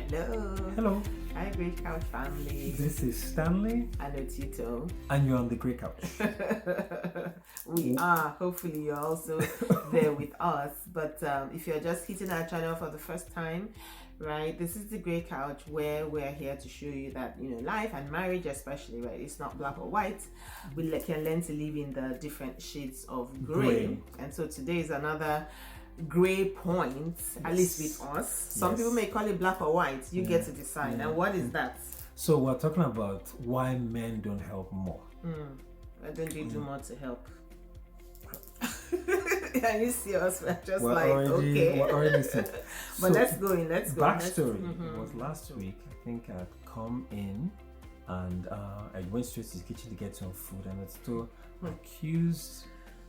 Hello. Hello. Hi, Great Couch family. This is Stanley. And Otito. And you're on the Great Couch. We are. Hopefully, you're also there with us. But if you're just hitting our channel for the first time, right, this is the Great Couch where we're here to show you that, life and marriage especially, right, it's not black or white. We can learn to live in the different shades of gray. And so today is another gray point, at least with us. Some people may call it black or white. You get to decide. And what is that? So we're talking about why men don't help more. Why don't they do more to help? Can you see us? We're just We're already set. But let's go in. Backstory was last week. I think I'd come in and I went straight to the kitchen to get some food, and it's still accused.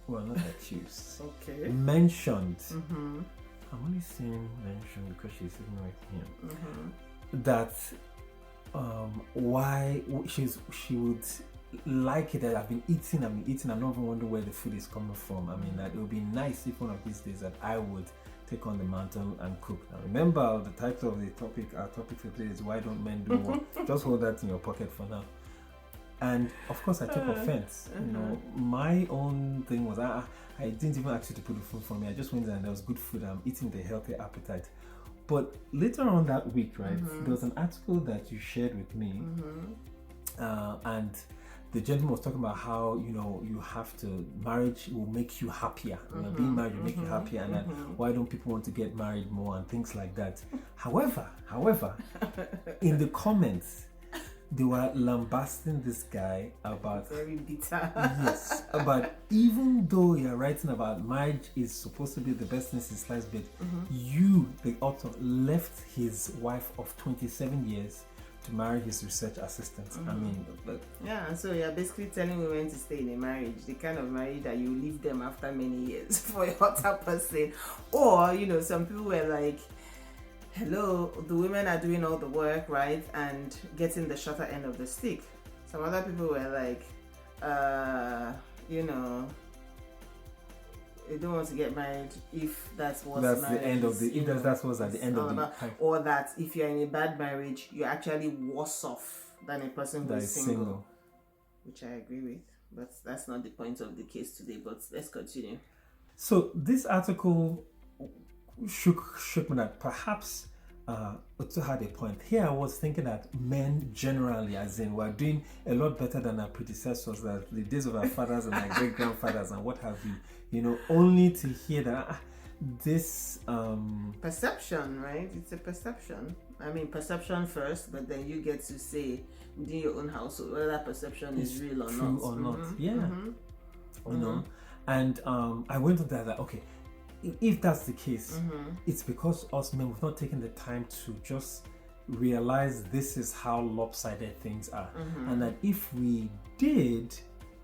Well, not accused. Okay. Mentioned. I'm only saying mentioned because she's sitting right here. That why she would like it that I've been eating. I'm not even wondering where the food is coming from. I mean, that it would be nice if one of these days that I would take on the mantle and cook. Now remember, the title of the topic, our topic for today is why don't men do more? Just hold that in your pocket for now. And of course, I took offense. My own thing was I didn't even ask you to put the food for me. I just went there and there was good food. I'm eating the healthy appetite. But later on that week, right, there was an article that you shared with me, and the gentleman was talking about how you have to, marriage will make you happier. Being married will make you happier, and why don't people want to get married more and things like that. However, in the comments, they were lambasting this guy about very bitter. Yes, but even though you're writing about marriage is supposed to be the best thing since sliced bread, you, the author, left his wife of 27 years to marry his research assistant. I mean, and so you're basically telling women to stay in a marriage, the kind of marriage that you leave them after many years for a hotter person. Or some people were like, hello, the women are doing all the work, right, and getting the shorter end of the stick. Some other people were like, they don't want to get married if that's what's the end of the that's what's at the end of the pipe. Or that if you're in a bad marriage, you're actually worse off than a person who is single. Which I agree with, but that's not the point of the case today. But let's continue. So this article shook me that perhaps Otto had a point. Here I was thinking that men generally, as in, were doing a lot better than our predecessors, that the days of our fathers and our great grandfathers and what have you, only to hear that this perception, right? It's a perception. I mean, perception first, but then you get to say within your own household whether that perception is real or true not. Or not. And I went to that okay, if that's the case, it's because us men, we've not taken the time to just realize this is how lopsided things are, and that if we did,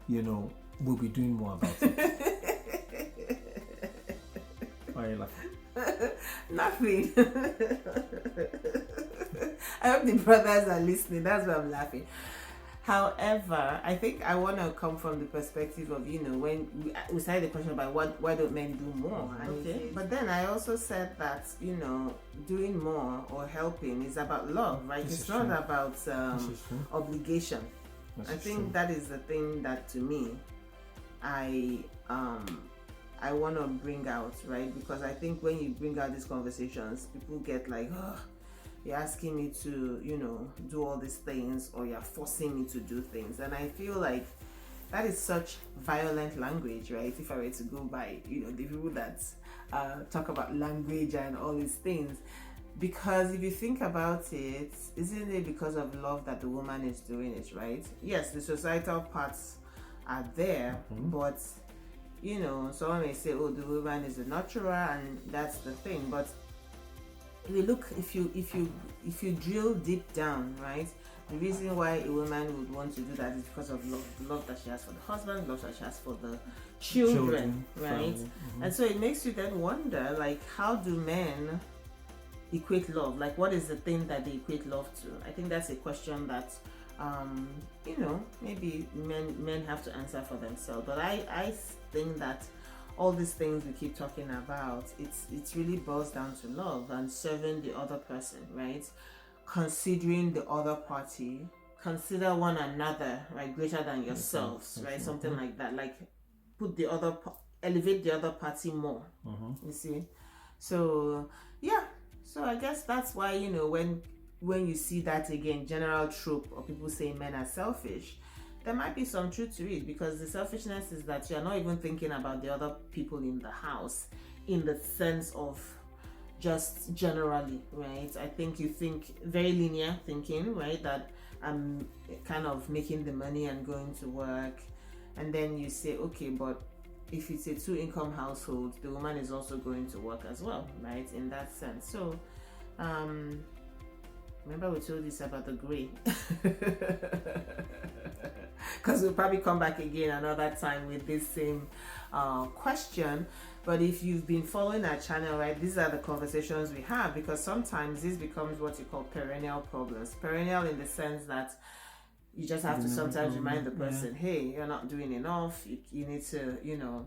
we'll be doing more about it. Why are you laughing? Nothing. I hope the brothers are listening. That's why I'm laughing. However, I think I want to come from the perspective of, when we started the question about why don't men do more? But then I also said that, doing more or helping is about love, right? It's not about obligation. I think that is the thing that, to me, I want to bring out, right? Because I think when you bring out these conversations, people get like, oh, you're asking me to, do all these things, or you're forcing me to do things. And I feel like that is such violent language, right? If I were to go by, the people that talk about language and all these things. Because if you think about it, isn't it because of love that the woman is doing it, right? Yes, the societal parts are there, but, someone may say, oh, the woman is a nurturer, and that's the thing. But if you look, if you drill deep down, right, the reason why a woman would want to do that is because of love, the love that she has for the husband, love that she has for the children, right? And so it makes you then wonder, like, how do men equate love? Like, what is the thing that they equate love to? I think that's a question that maybe men have to answer for themselves. But I think that all these things we keep talking about, it's really boils down to love and serving the other person, right? considering the other party, consider one another, right, greater than yourselves, right? Something like that. Like put the other, elevate the other party more. You see? So yeah. So I guess that's why, you know, when you see that again, general trope of people saying men are selfish, there might be some truth to it, because the selfishness is that you're not even thinking about the other people in the house in the sense of just generally, right? I think you think very linear thinking, right? That I'm kind of making the money and going to work, and then you say, okay, but if it's a 2-income household, the woman is also going to work as well, right? In that sense. So remember we told this about the gray, because we'll probably come back again another time with this same question. But if you've been following our channel, right, these are the conversations we have, because sometimes this becomes what you call perennial problems. Perennial in the sense that you just have to sometimes remind the person, hey, you're not doing enough. You need to, you know,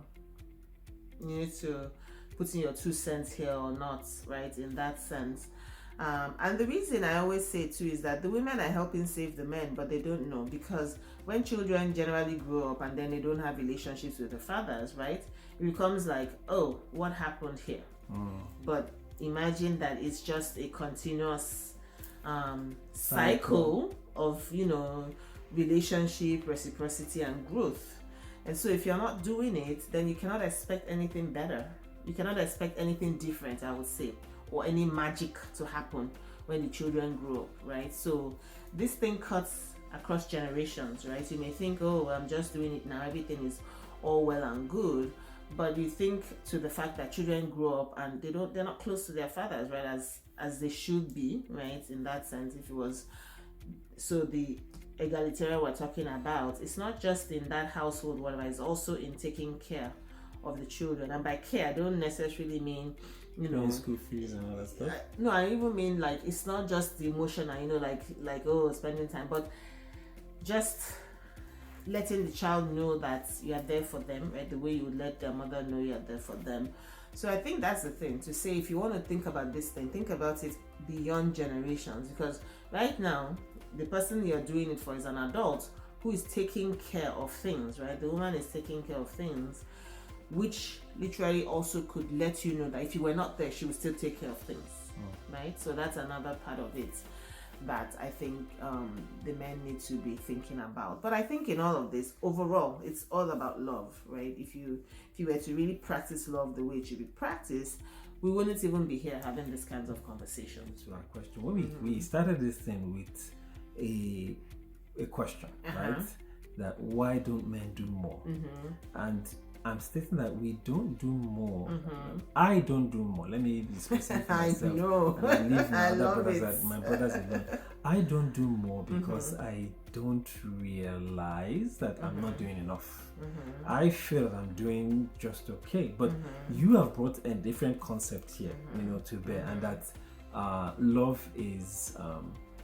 you need to put in your 2 cents here or not, right? In that sense. And the reason I always say too is that the women are helping save the men, but they don't know, because when children generally grow up and then they don't have relationships with the fathers, right? It becomes like, oh, what happened here? But imagine that it's just a continuous cycle of, you know, relationship, reciprocity, and growth. And so if you're not doing it, then you cannot expect anything better. You cannot expect anything different, I would say, or any magic to happen when the children grow up, right? So this thing cuts across generations, right? You may think, oh, I'm just doing it now, everything is all well and good, but you think to the fact that children grow up and they're not close to their fathers, right, as they should be, right? In that sense, if it was, so the egalitarian we're talking about, it's not just in that household, whatever, it's also in taking care of the children. And by care, I don't necessarily mean, you know, school fees and all that stuff. No, I even mean like it's not just the emotional, you know, like oh, spending time, but just letting the child know that you are there for them, right? The way you would let their mother know you are there for them. So I think that's the thing to say. If you want to think about this thing, think about it beyond generations, because right now the person you're doing it for is an adult who is taking care of things, right? The woman is taking care of things, which literally also could let you know that if you were not there, she would still take care of things, right? So that's another part of it that I think the men need to be thinking about. But I think in all of this, overall, it's all about love, right? If you were to really practice love the way it should be practiced, we wouldn't even be here having these kinds of conversations. To our question, when we started this thing with a question, right? That why don't men do more? And I'm stating that we don't do more. I don't do more. Let me be specific myself. I know. And I leave my other brothers, my brothers alone. I don't do more because I don't realize that I'm not doing enough. I feel that I'm doing just okay. But you have brought a different concept here, you know, to bear, and that love is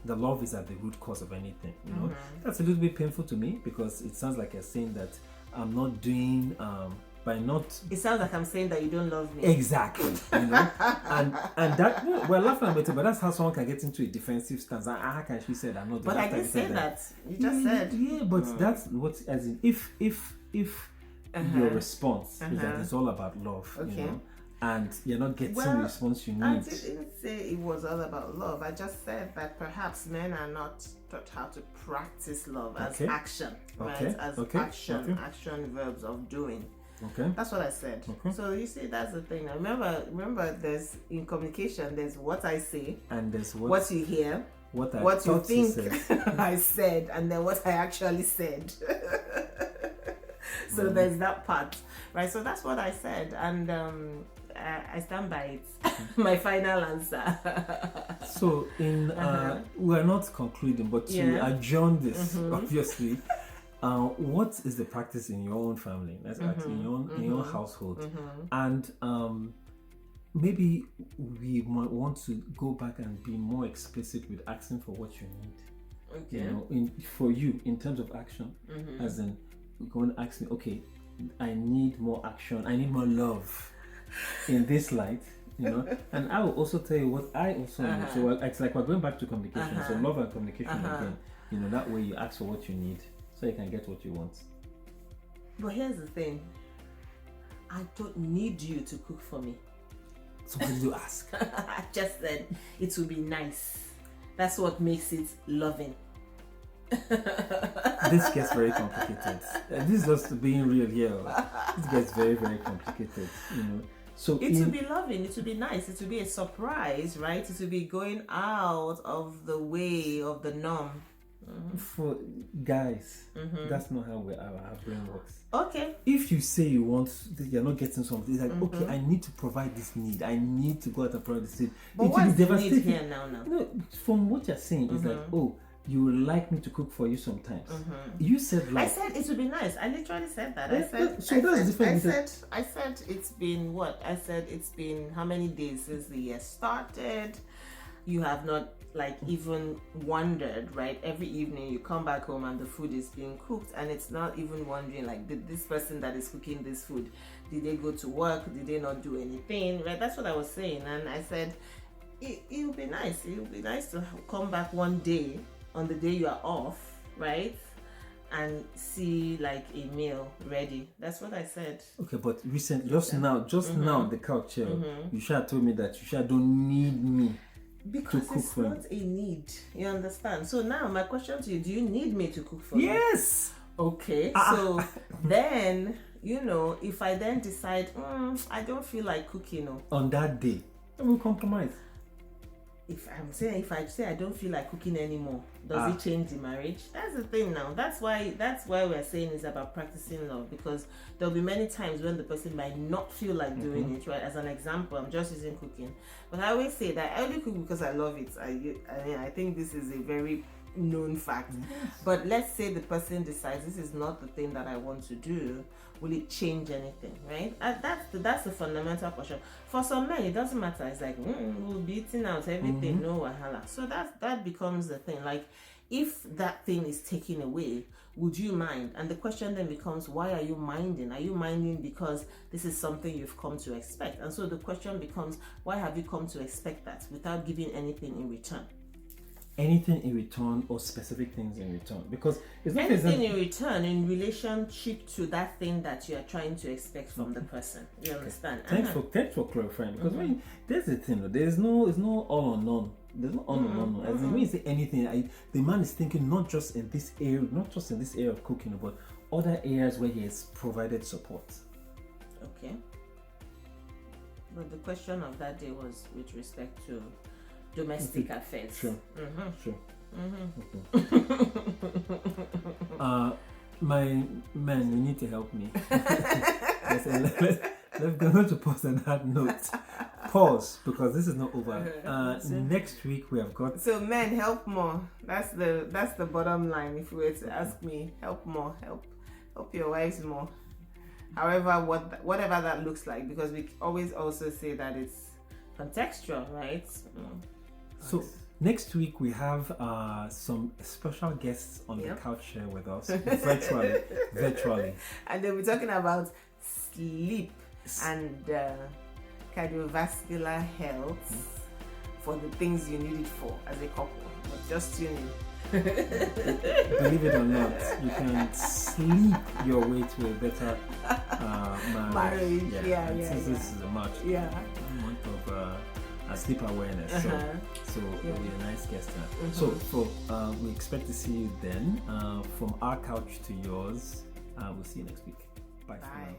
the love is at the root cause of anything. You know, that's a little bit painful to me, because it sounds like you're saying that I'm not doing by not. It sounds like I'm saying that you don't love me. Exactly, you know, and that we're laughing about it, but that's how someone can get into a defensive stance. How can she say that I'm not doing? But I didn't say that. You just said. Yeah, but that's what, as in, if your response is that it's all about love, you know, and you're not getting the response you need. I didn't say it was all about love. I just said that perhaps men are not taught how to practice love as action, right? As action verbs of doing. That's what I said. So you see, that's the thing. Now, remember, there's in communication, there's what I say, and there's what you hear, what you think I said, and then what I actually said. So there's that part, right? So that's what I said, and I stand by it. My final answer. So we're not concluding, but to adjourn this, obviously, what is the practice in your own family? Let's ask in your own household, and maybe we might want to go back and be more explicit with asking for what you need. You know, for you in terms of action, as in you're going to ask me, okay, I need more action, I need more love in this light. you know. And I will also tell you what I also need. So it's like we're going back to communication. So love and communication again. You know, that way you ask for what you need so you can get what you want. But here's the thing. I don't need you to cook for me. So what did you ask? I just said it will be nice. That's what makes it loving. This gets very complicated. This is just being real here. This gets very, very complicated, you know. So it will be loving, it will be nice, it will be a surprise, right? It will be going out of the way of the norm. For guys, that's not how our brain works. Okay. If you say you want, you're not getting something, it's like, okay, I need to provide this need. I need to go out and provide this need. But what's the need here now? No, from what you're saying, it's like, oh, you would like me to cook for you sometimes. You said like... I said it would be nice. I literally said that. I said it's been what? I said it's been how many days since the year started? You have not like even wondered, right? Every evening you come back home and the food is being cooked, and it's not even wondering like, did this person that is cooking this food, did they go to work? Did they not do anything? Right? That's what I was saying. And I said it would be nice. It would be nice to come back one day on the day you are off, right? And see like a meal ready. That's what I said. Okay, but recently, just now, the couch here, you should have told me that you should don't need me. Because it's not a need, you understand? So now my question to you, do you need me to cook for you? Yes. Okay, so then, you know, if I then decide, I don't feel like cooking, on that day, then we'll compromise. If I say I don't feel like cooking anymore, does it change the marriage? That's the thing now. That's why we're saying it's about practicing love, because there'll be many times when the person might not feel like doing it, right? As an example, I'm just using cooking, but I always say that I only cook because I love it. I mean, I think this is a very known fact. But let's say the person decides this is not the thing that I want to do. Will it change anything, right? That's the fundamental question. For some men, it doesn't matter. It's like, we'll be eating out everything, no wahala. So that becomes the thing. Like, if that thing is taken away, would you mind? And the question then becomes, why are you minding? Are you minding because this is something you've come to expect? And so the question becomes, why have you come to expect that without giving anything in return? Anything in return, or specific things in return? Because it's not anything in return in relationship to that thing that you are trying to expect from the person. You understand? Thanks for clarifying. Because when there's the thing, it's no all or none. There's no all or none. As when you say anything, the man is thinking not just in this area of cooking, but other areas where he has provided support. Okay. But the question of that day was with respect to domestic affairs. Sure. My man, you need to help me. Let's go to pause on that note. Pause, because this is not over. Next week we have got. So men, help more. That's the bottom line. If you were to ask me, help more. Help your wives more. However, whatever that looks like, because we always also say that it's contextual, right? So next week we have some special guests on the couch here with us virtually, and they'll be talking about sleep and cardiovascular health for the things you need it for as a couple. But just tune in. Believe it or not, you can sleep your way to a better marriage. This is a month of sleep awareness. So it'll be a nice guest. So we expect to see you then. From our couch to yours. We'll see you next week. Bye. For now.